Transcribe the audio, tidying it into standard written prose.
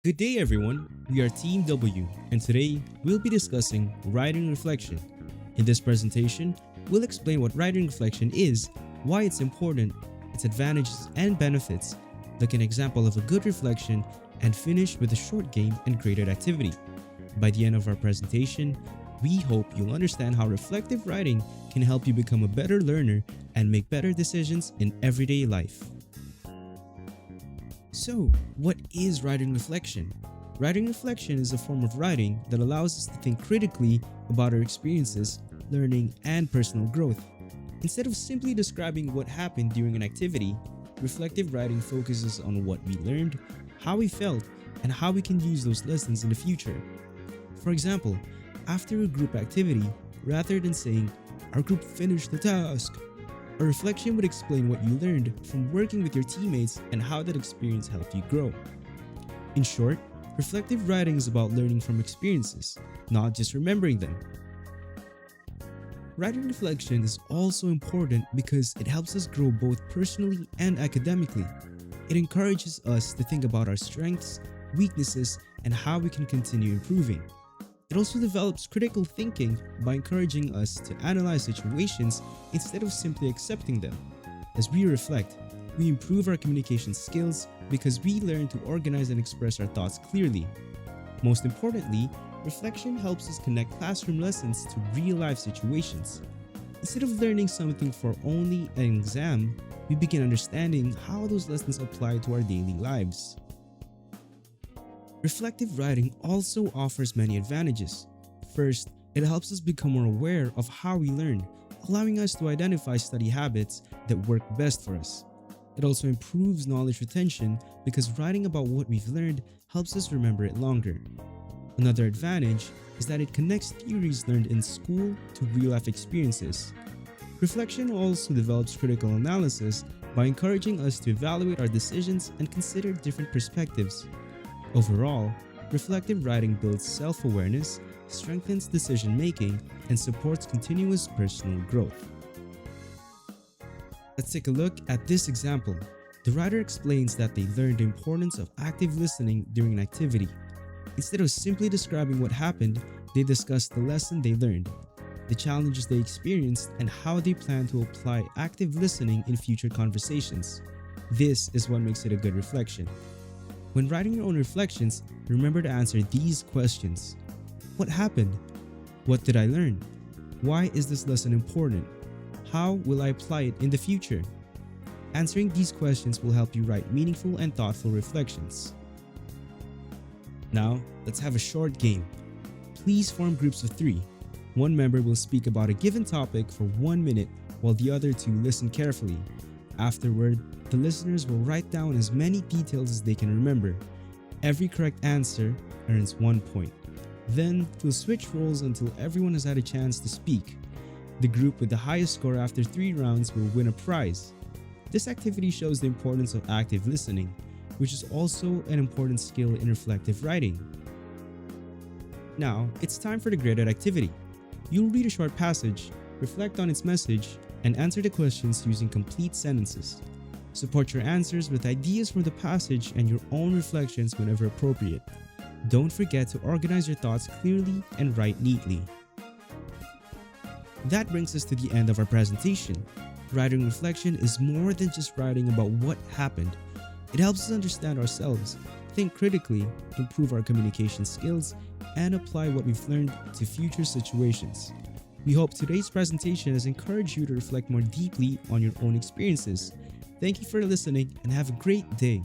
Good day, everyone. We are Team W, and today we'll be discussing writing reflection. In this presentation, we'll explain what writing reflection is, why it's important, its advantages and benefits, look at an example of a good reflection, and finish with a short game and graded activity. By the end of our presentation, we hope you'll understand how reflective writing can help you become a better learner and make better decisions in everyday life. So, what is writing reflection? Writing reflection is a form of writing that allows us to think critically about our experiences, learning, and personal growth. Instead of simply describing what happened during an activity, reflective writing focuses on what we learned, how we felt, and how we can use those lessons in the future. For example, after a group activity, rather than saying, "Our group finished the task," a reflection would explain what you learned from working with your teammates and how that experience helped you grow. In short, reflective writing is about learning from experiences, not just remembering them. Writing reflection is also important because it helps us grow both personally and academically. It encourages us to think about our strengths, weaknesses, and how we can continue improving. It also develops critical thinking by encouraging us to analyze situations instead of simply accepting them. As we reflect, we improve our communication skills because we learn to organize and express our thoughts clearly. Most importantly, reflection helps us connect classroom lessons to real-life situations. Instead of learning something for only an exam, we begin understanding how those lessons apply to our daily lives. Reflective writing also offers many advantages. First, it helps us become more aware of how we learn, allowing us to identify study habits that work best for us. It also improves knowledge retention because writing about what we've learned helps us remember it longer. Another advantage is that it connects theories learned in school to real-life experiences. Reflection also develops critical analysis by encouraging us to evaluate our decisions and consider different perspectives. Overall, reflective writing builds self-awareness, strengthens decision-making, and supports continuous personal growth. Let's take a look at this example. The writer explains that they learned the importance of active listening during an activity. Instead of simply describing what happened, they discussed the lesson they learned, the challenges they experienced, and how they plan to apply active listening in future conversations. This is what makes it a good reflection. When writing your own reflections, remember to answer these questions. What happened? What did I learn? Why is this lesson important? How will I apply it in the future? Answering these questions will help you write meaningful and thoughtful reflections. Now, let's have a short game. Please form groups of 3. One member will speak about a given topic for 1 minute while the other 2 listen carefully. Afterward, the listeners will write down as many details as they can remember. Every correct answer earns 1 point. Then, we'll switch roles until everyone has had a chance to speak. The group with the highest score after 3 rounds will win a prize. This activity shows the importance of active listening, which is also an important skill in reflective writing. Now, it's time for the graded activity. You'll read a short passage, reflect on its message, and answer the questions using complete sentences. Support your answers with ideas from the passage and your own reflections whenever appropriate. Don't forget to organize your thoughts clearly and write neatly. That brings us to the end of our presentation. Writing reflection is more than just writing about what happened. It helps us understand ourselves, think critically, improve our communication skills, and apply what we've learned to future situations. We hope today's presentation has encouraged you to reflect more deeply on your own experiences. Thank you for listening and have a great day.